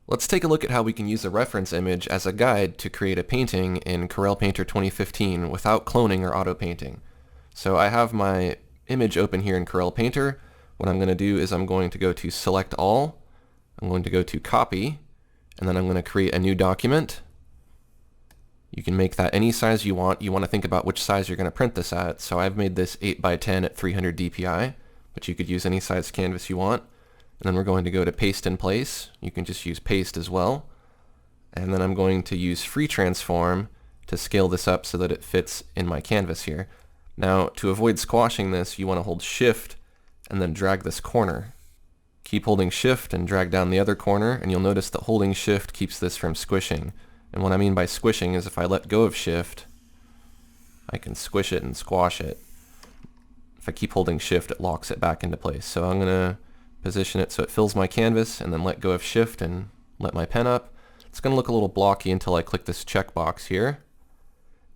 Let's take a look at how we can use a reference image as a guide to create a painting in Corel Painter 2015 without cloning or auto painting. So I have my image open here in Corel Painter. What I'm going to do is I'm going to go to Select All, I'm going to go to Copy, and then I'm going to create a new document. You can make that any size you want. You want to think about which size you're going to print this at. So I've made this 8x10 at 300 dpi, but you could use any size canvas you want. And then we're going to go to Paste in Place. You can just use Paste as well. And then I'm going to use Free Transform to scale this up so that it fits in my canvas here. Now, to avoid squashing this, you want to hold Shift and then drag this corner. Keep holding Shift and drag down the other corner, and you'll notice that holding Shift keeps this from squishing. And what I mean by squishing is if I let go of Shift, I can squish it and squash it. If I keep holding Shift, it locks it back into place. So I'm going to position it so it fills my canvas and then let go of Shift and let my pen up. It's going to look a little blocky until I click this checkbox here.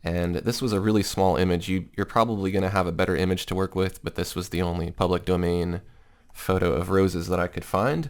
And this was a really small image. You're probably going to have a better image to work with, but this was the only public domain photo of roses that I could find.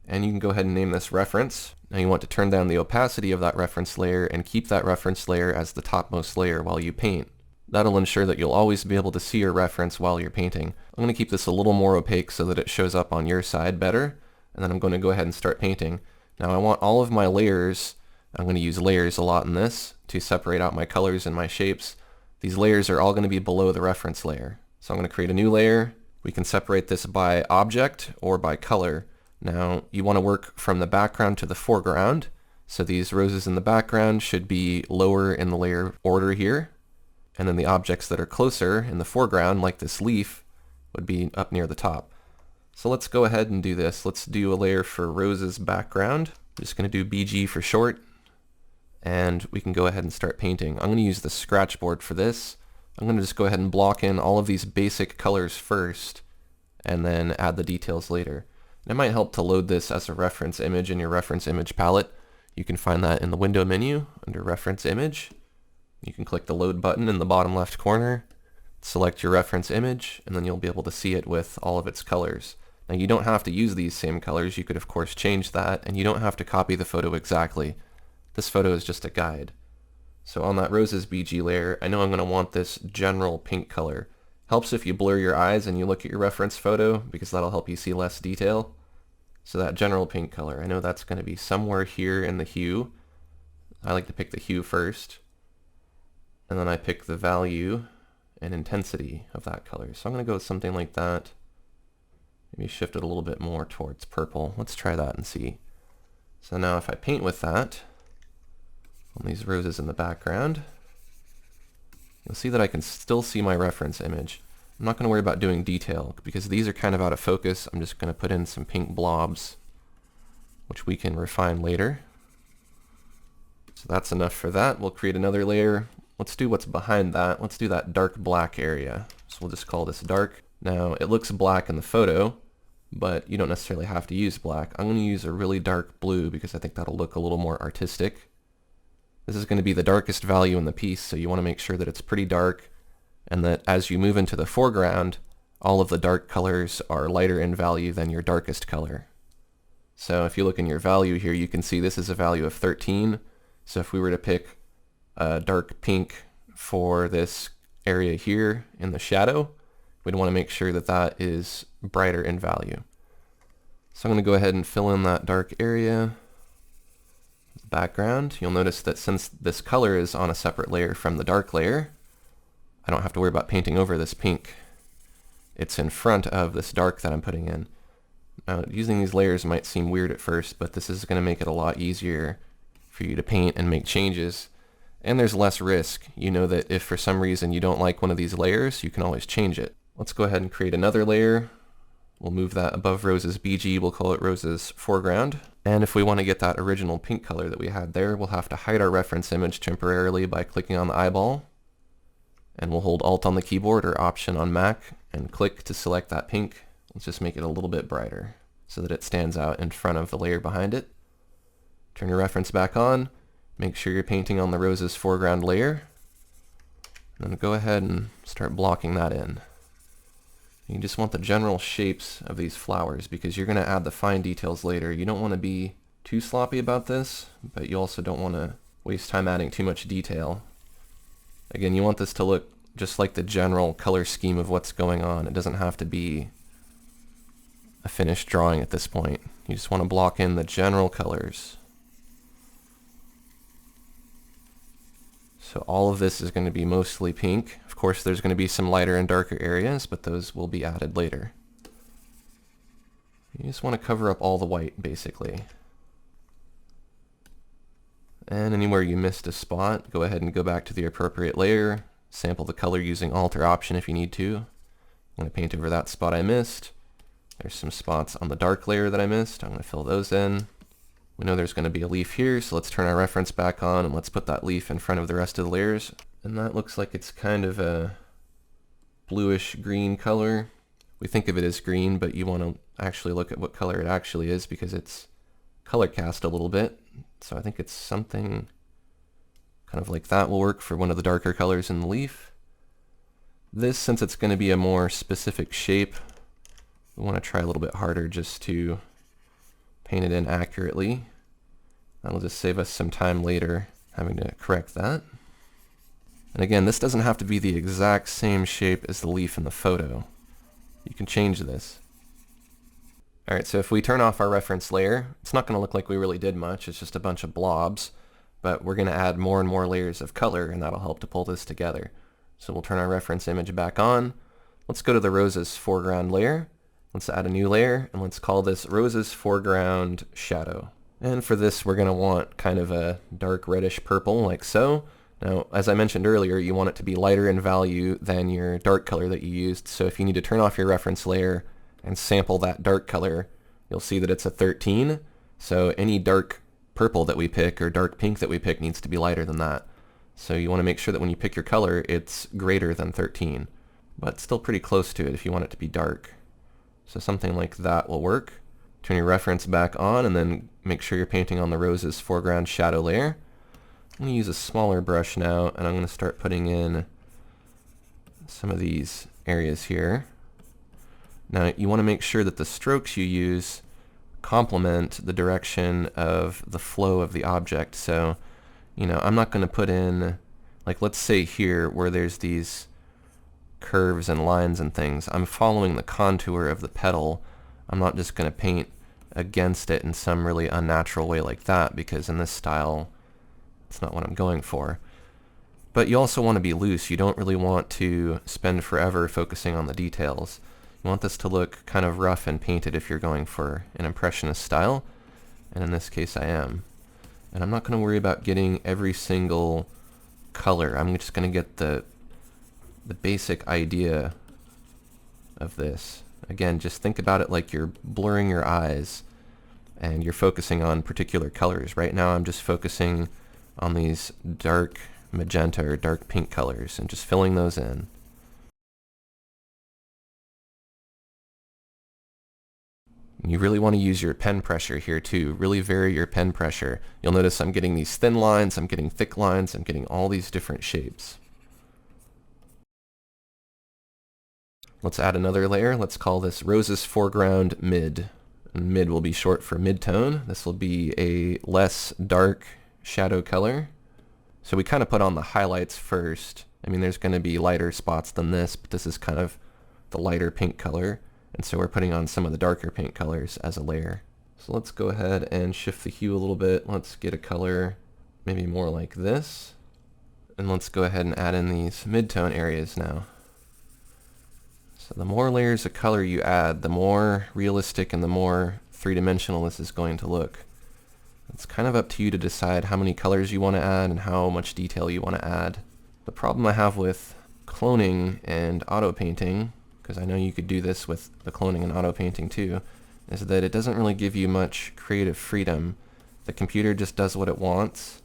And you can go ahead and name this reference. Now you want to turn down the opacity of that reference layer and keep that reference layer as the topmost layer while you paint. That'll ensure that you'll always be able to see your reference while you're painting. I'm going to keep this a little more opaque so that it shows up on your side better, and then I'm going to go ahead and start painting. Now I want all of my layers, I'm going to use layers a lot in this to separate out my colors and my shapes. These layers are all going to be below the reference layer. So I'm going to create a new layer. We can separate this by object or by color. Now you want to work from the background to the foreground. So these roses in the background should be lower in the layer order here. And then the objects that are closer in the foreground, like this leaf, would be up near the top. So let's go ahead and do this. Let's do a layer for roses background. I'm just going to do BG for short. And we can go ahead and start painting. I'm going to use the scratch board for this. I'm going to just go ahead and block in all of these basic colors first, and then add the details later. And it might help to load this as a reference image in your reference image palette. You can find that in the window menu under reference image. You can click the load button in the bottom left corner, select your reference image, and then you'll be able to see it with all of its colors. Now you don't have to use these same colors. You could of course change that, and you don't have to copy the photo exactly. This photo is just a guide. So on that roses BG layer, I know I'm going to want this general pink color. Helps if you blur your eyes and you look at your reference photo, because that'll help you see less detail. So that general pink color, I know that's going to be somewhere here in the hue. I like to pick the hue first. And then I pick the value and intensity of that color. So I'm going to go with something like that. Maybe shift it a little bit more towards purple. Let's try that and see. So now if I paint with that on these roses in the background, you'll see that I can still see my reference image. I'm not going to worry about doing detail because these are kind of out of focus. I'm just going to put in some pink blobs, which we can refine later. So that's enough for that. We'll create another layer. Let's do what's behind that. Let's do that dark black area. So we'll just call this dark. Now it looks black in the photo, but you don't necessarily have to use black. I'm going to use a really dark blue because I think that'll look a little more artistic. This is going to be the darkest value in the piece, so you want to make sure that it's pretty dark and that as you move into the foreground, all of the dark colors are lighter in value than your darkest color. So if you look in your value here, you can see this is a value of 13. So if we were to pick a dark pink for this area here in the shadow, we'd want to make sure that that is brighter in value. So I'm going to go ahead and fill in that dark area. Background, you'll notice that since this color is on a separate layer from the dark layer, I don't have to worry about painting over this pink. It's in front of this dark that I'm putting in. Now, using these layers might seem weird at first, but this is going to make it a lot easier for you to paint and make changes. And there's less risk. You know that if for some reason you don't like one of these layers, you can always change it. Let's go ahead and create another layer. We'll move that above roses BG, we'll call it roses foreground. And if we want to get that original pink color that we had there, we'll have to hide our reference image temporarily by clicking on the eyeball. And we'll hold Alt on the keyboard or Option on Mac and click to select that pink. Let's just make it a little bit brighter so that it stands out in front of the layer behind it. Turn your reference back on. Make sure you're painting on the roses foreground layer. And then go ahead and start blocking that in. You just want the general shapes of these flowers because you're going to add the fine details later. You don't want to be too sloppy about this, but you also don't want to waste time adding too much detail. Again, you want this to look just like the general color scheme of what's going on. It doesn't have to be a finished drawing at this point. You just want to block in the general colors. So all of this is going to be mostly pink. Of course, there's going to be some lighter and darker areas, but those will be added later. You just want to cover up all the white, basically. And anywhere you missed a spot, go ahead and go back to the appropriate layer, sample the color using Alt or Option if you need to. I'm going to paint over that spot I missed. There's some spots on the dark layer that I missed. I'm going to fill those in. We know there's going to be a leaf here, so let's turn our reference back on and let's put that leaf in front of the rest of the layers. And that looks like it's kind of a bluish green color. We think of it as green, but you want to actually look at what color it actually is because it's color cast a little bit. So I think it's something kind of like that will work for one of the darker colors in the leaf. This, since it's going to be a more specific shape, we want to try a little bit harder just to paint it in accurately. That'll just save us some time later having to correct that. And again, this doesn't have to be the exact same shape as the leaf in the photo. You can change this. Alright, so if we turn off our reference layer, it's not going to look like we really did much. It's just a bunch of blobs, but we're going to add more and more layers of color, and that'll help to pull this together. So we'll turn our reference image back on. Let's go to the roses foreground layer. Let's add a new layer, and let's call this roses foreground shadow. And for this, we're going to want kind of a dark reddish purple, like so. Now, as I mentioned earlier, you want it to be lighter in value than your dark color that you used. So if you need to turn off your reference layer and sample that dark color, you'll see that it's a 13. So any dark purple that we pick or dark pink that we pick needs to be lighter than that. So you want to make sure that when you pick your color, it's greater than 13, but still pretty close to it if you want it to be dark. So something like that will work. Turn your reference back on and then make sure you're painting on the roses foreground shadow layer. I'm going to use a smaller brush now, and I'm going to start putting in some of these areas here. Now you want to make sure that the strokes you use complement the direction of the flow of the object. So, you know, I'm not going to put in, like let's say here where there's these curves and lines and things, I'm following the contour of the petal. I'm not just going to paint against it in some really unnatural way like that, because in this style it's not what I'm going for. But you also want to be loose. You don't really want to spend forever focusing on the details. You want this to look kind of rough and painted if you're going for an impressionist style, and in this case I am. And I'm not going to worry about getting every single color. I'm just going to get the basic idea of this. Again, just think about it like you're blurring your eyes and you're focusing on particular colors. Right now I'm just focusing on these dark magenta or dark pink colors and just filling those in. You really want to use your pen pressure here too. Really vary your pen pressure. You'll notice I'm getting these thin lines, I'm getting thick lines, I'm getting all these different shapes. Let's add another layer. Let's call this roses foreground mid. And mid will be short for mid-tone. This will be a less dark shadow color. So we kind of put on the highlights first. I mean, there's going to be lighter spots than this, but this is kind of the lighter pink color. And so we're putting on some of the darker pink colors as a layer. So let's go ahead and shift the hue a little bit. Let's get a color maybe more like this. And let's go ahead and add in these mid-tone areas now. So the more layers of color you add, the more realistic and the more three-dimensional this is going to look. It's kind of up to you to decide how many colors you want to add and how much detail you want to add. The problem I have with cloning and auto painting, because I know you could do this with the cloning and auto painting too, is that it doesn't really give you much creative freedom. The computer just does what it wants,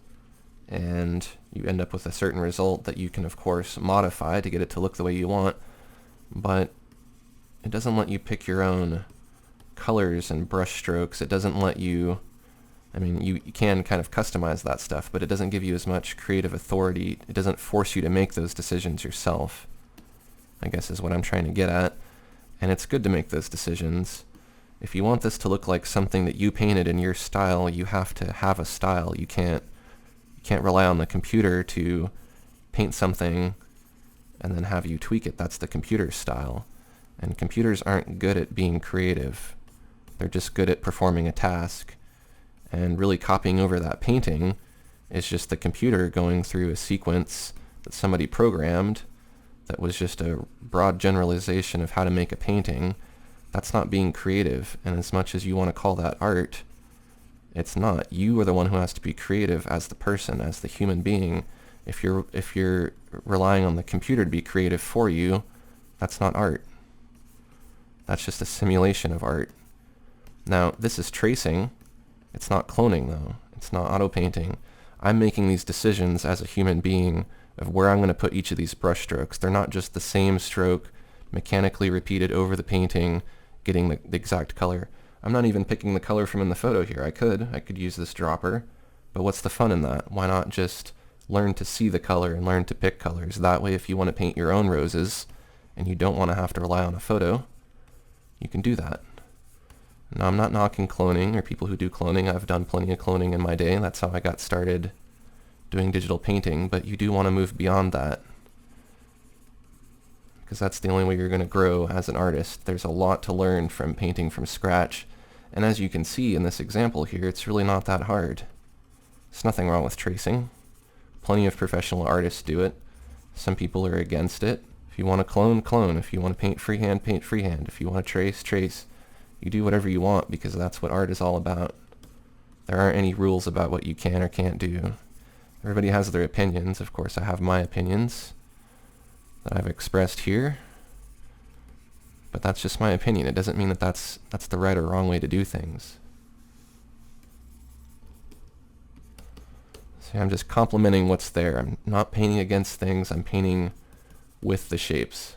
and you end up with a certain result that you can of course modify to get it to look the way you want, but it doesn't let you pick your own colors and brush strokes. It doesn't let you, I mean, you can kind of customize that stuff, but it doesn't give you as much creative authority. It doesn't force you to make those decisions yourself, I guess is what I'm trying to get at. And it's good to make those decisions. If you want this to look like something that you painted in your style, you have to have a style. You can't rely on the computer to paint something and then have you tweak it. That's the computer's style. And computers aren't good at being creative. They're just good at performing a task. And really copying over that painting is just the computer going through a sequence that somebody programmed that was just a broad generalization of how to make a painting. That's not being creative, and as much as you want to call that art, it's not. You are the one who has to be creative as the person, as the human being. If you're relying on the computer to be creative for you, that's not art. That's just a simulation of art. Now, this is tracing. It's not cloning, though. It's not auto painting. I'm making these decisions as a human being of where I'm going to put each of these brush strokes. They're not just the same stroke mechanically repeated over the painting, getting the exact color. I'm not even picking the color from in the photo here. I could use this dropper, but what's the fun in that? Why not just learn to see the color and learn to pick colors? That way, if you want to paint your own roses and you don't want to have to rely on a photo, you can do that. Now, I'm not knocking cloning or people who do cloning. I've done plenty of cloning in my day. That's how I got started doing digital painting, but you do want to move beyond that, because that's the only way you're going to grow as an artist. There's a lot to learn from painting from scratch, and as you can see in this example here, it's really not that hard. There's nothing wrong with tracing. Plenty of professional artists do it. Some people are against it. If you want to clone, clone. If you want to paint freehand, paint freehand. If you want to trace, trace. You do whatever you want, because that's what art is all about. There aren't any rules about what you can or can't do. Everybody has their opinions. Of course, I have my opinions that I've expressed here, but that's just my opinion. It doesn't mean that that's the right or wrong way to do things. See, I'm just complimenting what's there. I'm not painting against things. I'm painting with the shapes,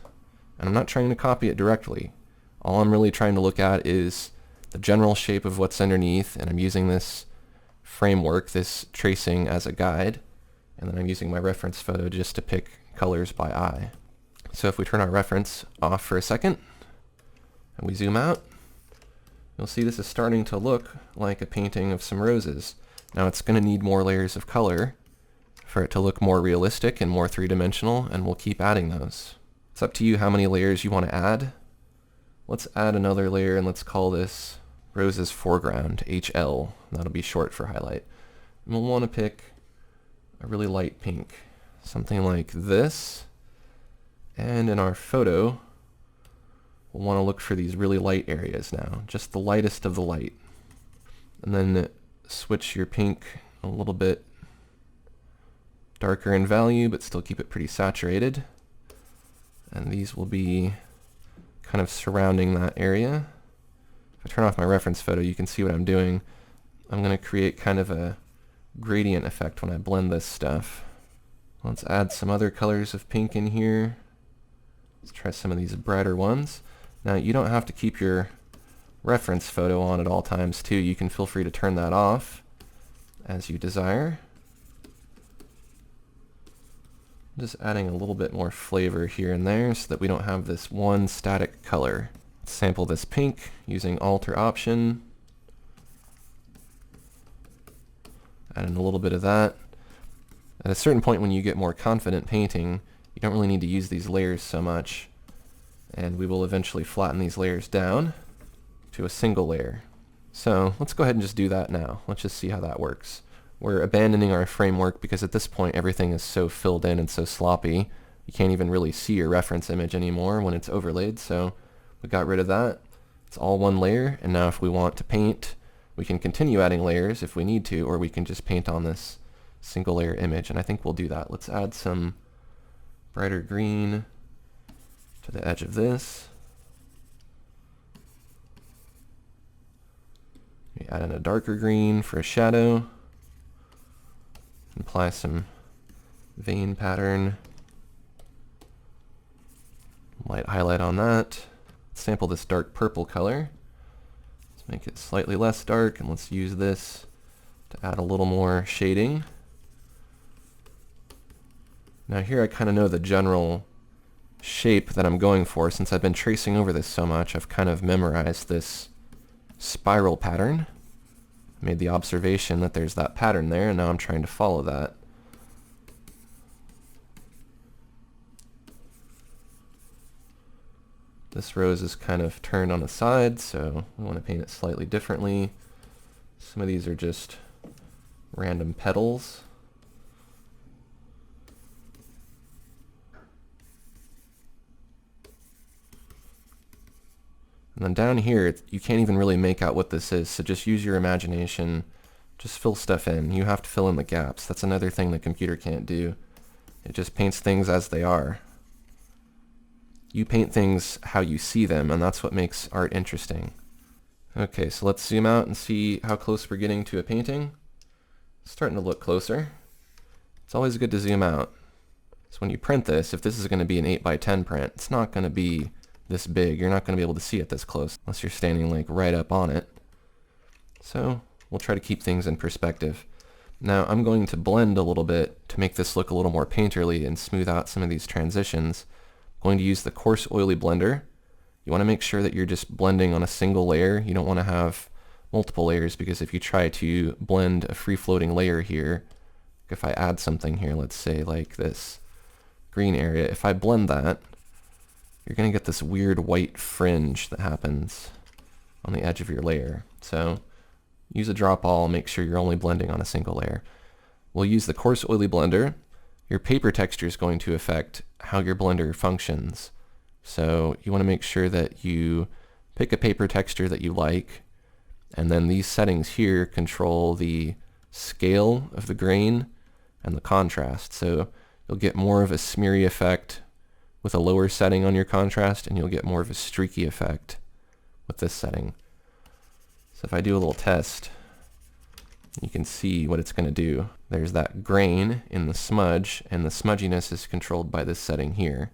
and I'm not trying to copy it directly. All I'm really trying to look at is the general shape of what's underneath, and I'm using this framework, this tracing, as a guide, and then I'm using my reference photo just to pick colors by eye. So if we turn our reference off for a second and we zoom out, you'll see this is starting to look like a painting of some roses. Now, it's going to need more layers of color for it to look more realistic and more three-dimensional, and we'll keep adding those. It's up to you how many layers you want to add. Let's add another layer, and let's call this Roses Foreground, HL. That'll be short for highlight. And we'll want to pick a really light pink, something like this. And in our photo, we'll want to look for these really light areas now, just the lightest of the light. And then switch your pink a little bit darker in value, but still keep it pretty saturated. And these will be kind of surrounding that area. If I turn off my reference photo, you can see what I'm doing. I'm going to create kind of a gradient effect when I blend this stuff. Let's add some other colors of pink in here. Let's try some of these brighter ones. Now, you don't have to keep your reference photo on at all times too. You can feel free to turn that off as you desire. Just adding a little bit more flavor here and there so that we don't have this one static color. Let's sample this pink using Alt or Option. Add in a little bit of that. At a certain point when you get more confident painting, you don't really need to use these layers so much, and we will eventually flatten these layers down to a single layer. So let's go ahead and just do that now. Let's just see how that works. We're abandoning our framework because at this point everything is so filled in and so sloppy, you can't even really see your reference image anymore when it's overlaid, so we got rid of that. It's all one layer, and now if we want to paint, we can continue adding layers if we need to, or we can just paint on this single layer image, and I think we'll do that. Let's add some brighter green to the edge of this. We add in a darker green for a shadow. Apply some vein pattern. Light highlight on that. Sample this dark purple color. Let's make it slightly less dark, and let's use this to add a little more shading. Now here I kind of know the general shape that I'm going for. Since I've been tracing over this so much, I've kind of memorized this spiral pattern. Made the observation that there's that pattern there, and now I'm trying to follow that. This rose is kind of turned on the side, so we want to paint it slightly differently. Some of these are just random petals. And then down here, you can't even really make out what this is, so just use your imagination. Just fill stuff in. You have to fill in the gaps. That's another thing the computer can't do. It just paints things as they are. You paint things how you see them, and that's what makes art interesting. Okay, so let's zoom out and see how close we're getting to a painting. It's starting to look closer. It's always good to zoom out. So when you print this, if this is going to be an 8x10 print, it's not going to be this big. You're not going to be able to see it this close unless you're standing like right up on it. So we'll try to keep things in perspective. Now I'm going to blend a little bit to make this look a little more painterly and smooth out some of these transitions. I'm going to use the coarse oily blender. You want to make sure that you're just blending on a single layer. You don't want to have multiple layers, because if you try to blend a free-floating layer here, if I add something here, let's say like this green area, if I blend that, you're going to get this weird white fringe that happens on the edge of your layer. So use a drop all, make sure you're only blending on a single layer. We'll use the coarse oily blender. Your paper texture is going to affect how your blender functions. So you want to make sure that you pick a paper texture that you like, and then these settings here control the scale of the grain and the contrast. So you'll get more of a smeary effect with a lower setting on your contrast, and you'll get more of a streaky effect with this setting. So if I do a little test, you can see what it's going to do. There's that grain in the smudge, and the smudginess is controlled by this setting here.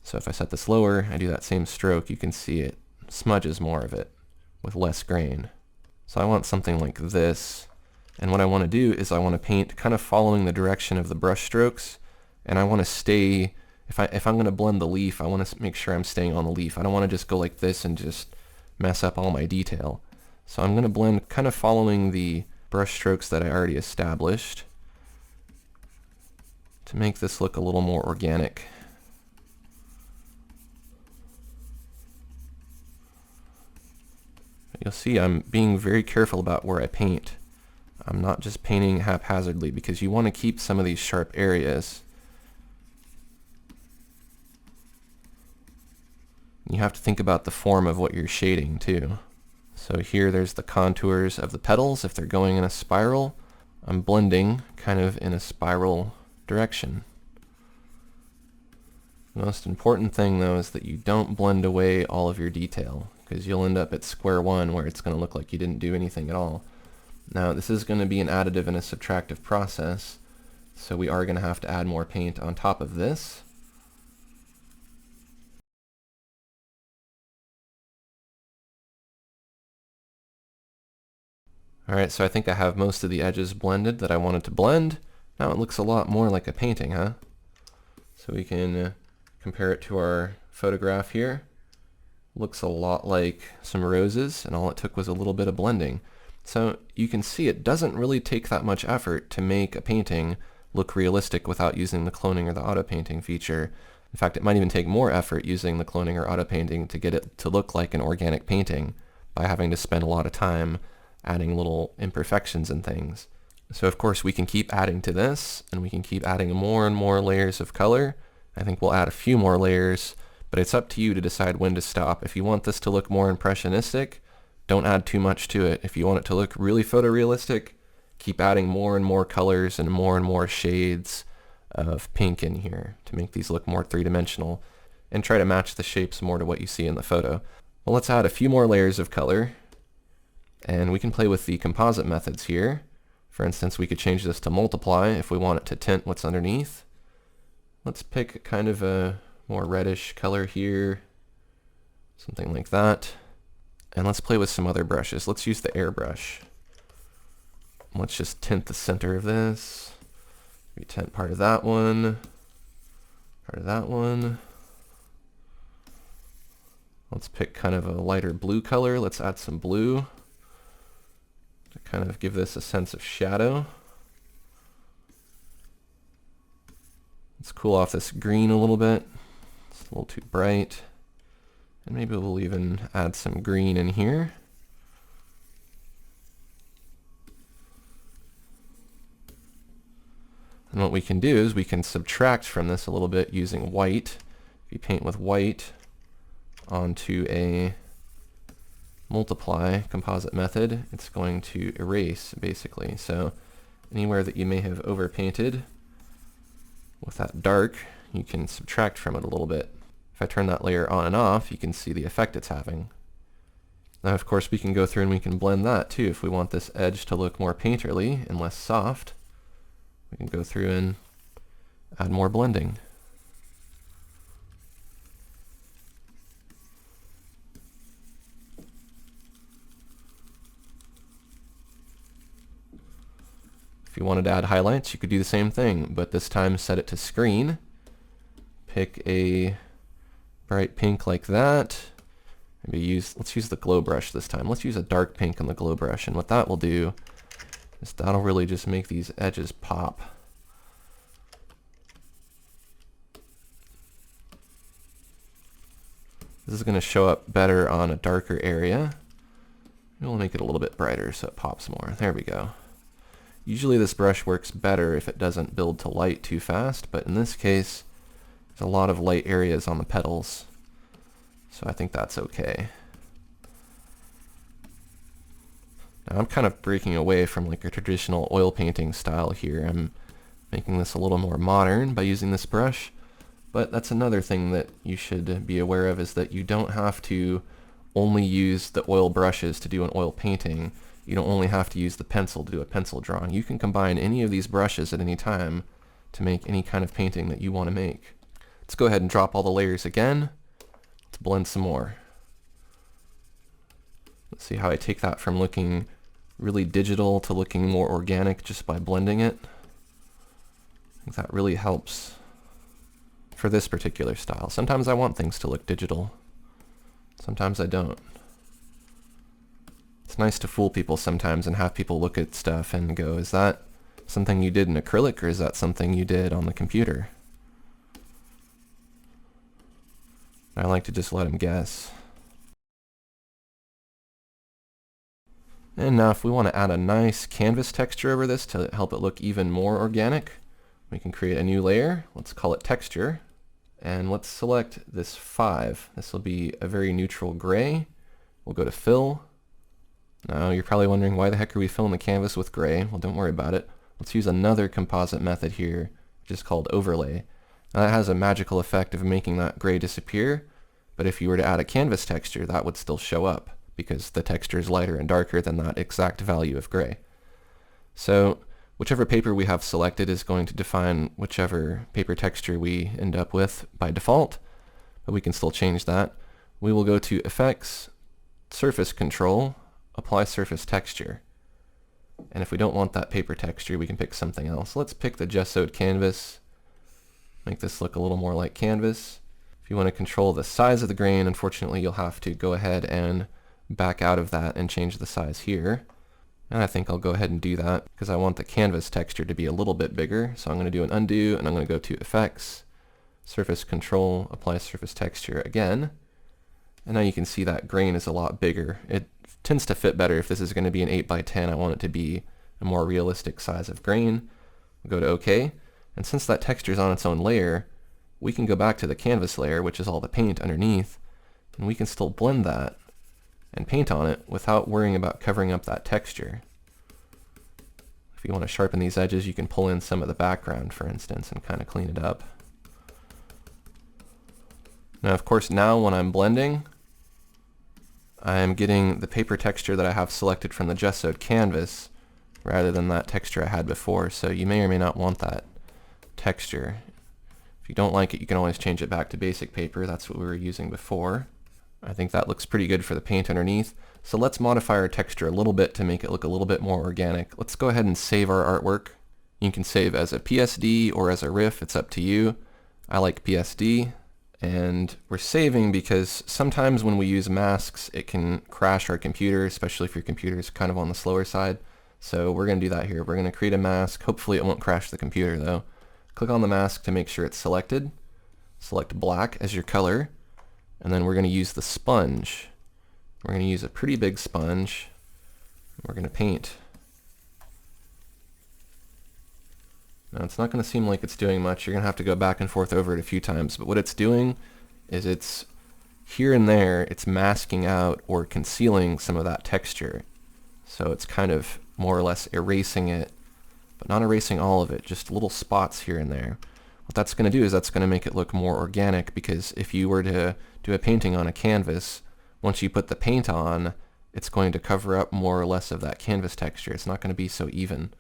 So if I set this lower, I do that same stroke, you can see it smudges more of it with less grain. So I want something like this, and what I want to do is I want to paint kind of following the direction of the brush strokes, and I want to stay, if I'm going to blend the leaf, I want to make sure I'm staying on the leaf. I don't want to just go like this and just mess up all my detail. So I'm going to blend kind of following the brush strokes that I already established to make this look a little more organic. You'll see I'm being very careful about where I paint. I'm not just painting haphazardly, because you want to keep some of these sharp areas. You have to think about the form of what you're shading too. So here there's the contours of the petals. If they're going in a spiral, I'm blending kind of in a spiral direction. The most important thing though is that you don't blend away all of your detail, because you'll end up at square one where it's going to look like you didn't do anything at all. Now this is going to be an additive and a subtractive process, so we are going to have to add more paint on top of this. Alright, so I think I have most of the edges blended that I wanted to blend. Now it looks a lot more like a painting, huh? So we can compare it to our photograph here. Looks a lot like some roses, and all it took was a little bit of blending. So you can see it doesn't really take that much effort to make a painting look realistic without using the cloning or the auto painting feature. In fact, it might even take more effort using the cloning or auto painting to get it to look like an organic painting by having to spend a lot of time adding little imperfections and things. So of course we can keep adding to this, and we can keep adding more and more layers of color. I think we'll add a few more layers, but it's up to you to decide when to stop. If you want this to look more impressionistic, don't add too much to it. If you want it to look really photorealistic, keep adding more and more colors and more shades of pink in here to make these look more three-dimensional, and try to match the shapes more to what you see in the photo. Well, let's add a few more layers of color, and we can play with the composite methods here. For instance, we could change this to multiply if we want it to tint what's underneath. Let's pick kind of a more reddish color here, something like that. And let's play with some other brushes. Let's use the airbrush. Let's just tint the center of this. We tint part of that one, part of that one. Let's pick kind of a lighter blue color. Let's add some blue to kind of give this a sense of shadow. Let's cool off this green a little bit. It's a little too bright. And maybe we'll even add some green in here. And what we can do is we can subtract from this a little bit using white. If you paint with white onto a multiply composite method, it's going to erase basically. So anywhere that you may have overpainted with that dark, you can subtract from it a little bit. If I turn that layer on and off, you can see the effect it's having. Now of course we can go through and we can blend that too. If we want this edge to look more painterly and less soft, we can go through and add more blending. If you wanted to add highlights, you could do the same thing, but this time set it to screen. Pick a bright pink like that. Let's use the glow brush this time. Let's use a dark pink on the glow brush, and what that will do is that'll really just make these edges pop. This is going to show up better on a darker area. We'll make it a little bit brighter so it pops more. There we go. Usually this brush works better if it doesn't build to light too fast, but in this case, there's a lot of light areas on the petals, so I think that's okay. Now I'm kind of breaking away from like a traditional oil painting style here. I'm making this a little more modern by using this brush, but that's another thing that you should be aware of, is that you don't have to only use the oil brushes to do an oil painting. You don't only have to use the pencil to do a pencil drawing. You can combine any of these brushes at any time to make any kind of painting that you want to make. Let's go ahead and drop all the layers again. Let's blend some more. Let's see how I take that from looking really digital to looking more organic just by blending it. I think that really helps for this particular style. Sometimes I want things to look digital. Sometimes I don't. It's nice to fool people sometimes and have people look at stuff and go, is that something you did in acrylic or is that something you did on the computer? I like to just let them guess. And now if we want to add a nice canvas texture over this to help it look even more organic, we can create a new layer. Let's call it texture. And let's select this 5. This will be a very neutral gray. We'll go to fill. Now you're probably wondering, why the heck are we filling the canvas with gray? Well, don't worry about it. Let's use another composite method here, which is called overlay. Now that has a magical effect of making that gray disappear, but if you were to add a canvas texture, that would still show up, because the texture is lighter and darker than that exact value of gray. So whichever paper we have selected is going to define whichever paper texture we end up with by default, but we can still change that. We will go to Effects, Surface Control, Apply Surface Texture. And if we don't want that paper texture, we can pick something else. Let's pick the gessoed canvas, make this look a little more like canvas. If you want to control the size of the grain, unfortunately you'll have to go ahead and back out of that and change the size here. And I think I'll go ahead and do that because I want the canvas texture to be a little bit bigger. So I'm going to do an undo, and I'm going to go to Effects, Surface Control, Apply Surface Texture again. And now you can see that grain is a lot bigger. It tends to fit better if this is going to be an 8x10. I want it to be a more realistic size of grain. We'll go to OK. And since that texture is on its own layer, we can go back to the canvas layer, which is all the paint underneath, and we can still blend that and paint on it without worrying about covering up that texture. If you want to sharpen these edges, you can pull in some of the background, for instance, and kind of clean it up. Now, of course, now when I'm blending, I'm getting the paper texture that I have selected from the gessoed canvas rather than that texture I had before, so you may or may not want that texture. If you don't like it, you can always change it back to basic paper. That's what we were using before. I think that looks pretty good for the paint underneath. So let's modify our texture a little bit to make it look a little bit more organic. Let's go ahead and save our artwork. You can save as a PSD or as a RIF, it's up to you. I like PSD, And we're saving because sometimes when we use masks, it can crash our computer, especially if your computer is kind of on the slower side. So we're going to do that here. We're going to create a mask. Hopefully it won't crash the computer though. Click on the mask to make sure it's selected. Select black as your color. And then we're going to use the sponge. We're going to use a pretty big sponge. We're going to paint. Now it's not going to seem like it's doing much. You're going to have to go back and forth over it a few times. But what it's doing is it's here and there, it's masking out or concealing some of that texture. So it's kind of more or less erasing it, but not erasing all of it, just little spots here and there. What that's going to do is that's going to make it look more organic, because if you were to do a painting on a canvas, once you put the paint on, it's going to cover up more or less of that canvas texture. It's not going to be so even.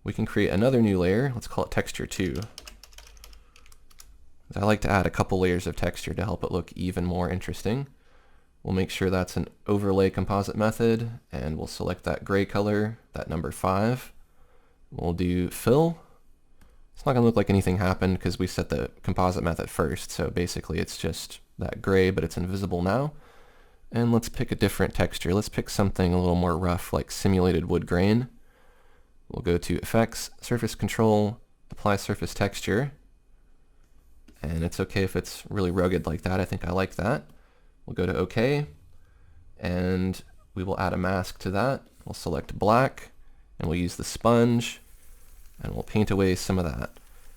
We can create another new layer. Let's call it texture 2. I like to add a couple layers of texture to help it look even more interesting. We'll make sure that's an overlay composite method, and we'll select that gray color, that number 5. We'll do fill. It's not going to look like anything happened because we set the composite method first, so basically it's just that gray, but it's invisible now. And let's pick a different texture. Let's pick something a little more rough, like simulated wood grain. We'll go to Effects, Surface Control, Apply Surface Texture. And it's okay if it's really rugged like that. I think I like that. We'll go to OK, and we will add a mask to that. We'll select black, and we'll use the sponge, and we'll paint away some of that.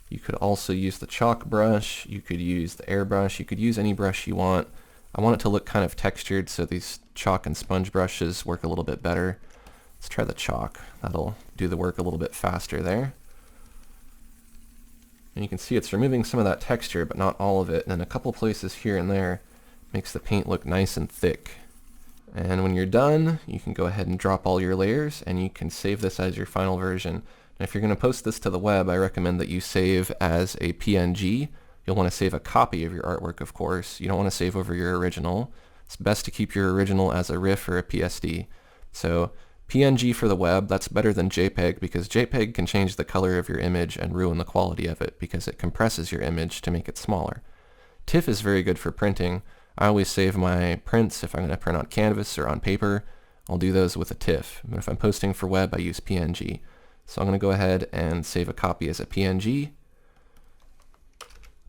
You could also use the chalk brush, you could use the airbrush, you could use any brush you want. I want it to look kind of textured, so these chalk and sponge brushes work a little bit better. Let's try the chalk. That'll do the work a little bit faster there. And you can see it's removing some of that texture, but not all of it. And then a couple places here and there makes the paint look nice and thick. And when you're done, you can go ahead and drop all your layers, and you can save this as your final version. And if you're going to post this to the web, I recommend that you save as a PNG. You'll want to save a copy of your artwork, of course. You don't want to save over your original. It's best to keep your original as a RIF or a PSD. So PNG for the web, that's better than JPEG, because JPEG can change the color of your image and ruin the quality of it because it compresses your image to make it smaller. TIFF is very good for printing. I always save my prints if I'm going to print on canvas or on paper. I'll do those with a TIFF. But if I'm posting for web, I use PNG. So I'm going to go ahead and save a copy as a PNG.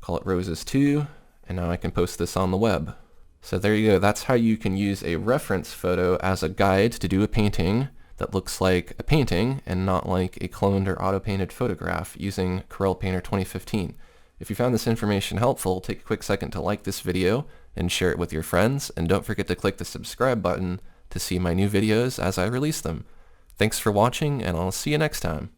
Call it Roses 2, and now I can post this on the web. So there you go. That's how you can use a reference photo as a guide to do a painting that looks like a painting and not like a cloned or auto-painted photograph using Corel Painter 2015. If you found this information helpful, take a quick second to like this video and share it with your friends, and don't forget to click the subscribe button to see my new videos as I release them. Thanks for watching, and I'll see you next time.